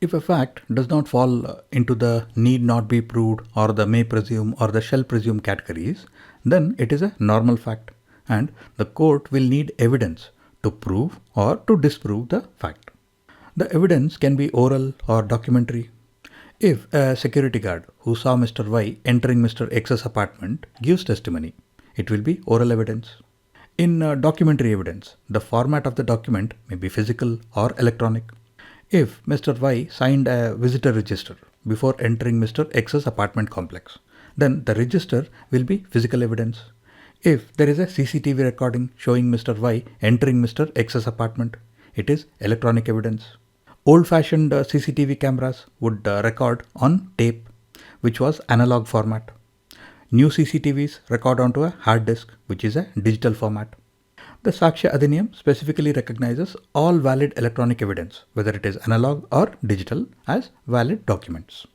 If a fact does not fall into the need not be proved or the may presume or the shall presume categories, then it is a normal fact and the court will need evidence to prove or to disprove the fact. The evidence can be oral or documentary. If a security guard who saw Mr. Y entering Mr. X's apartment gives testimony, it will be oral evidence. In documentary evidence, the format of the document may be physical or electronic. If Mr. Y signed a visitor register before entering Mr. X's apartment complex, then the register will be physical evidence. If there is a CCTV recording showing Mr. Y entering Mr. X's apartment, it is electronic evidence. Old-fashioned CCTV cameras would record on tape, which was analog format. New CCTVs record onto a hard disk, which is a digital format. The Sakshya Adhiniyam specifically recognizes all valid electronic evidence, whether it is analog or digital, as valid documents.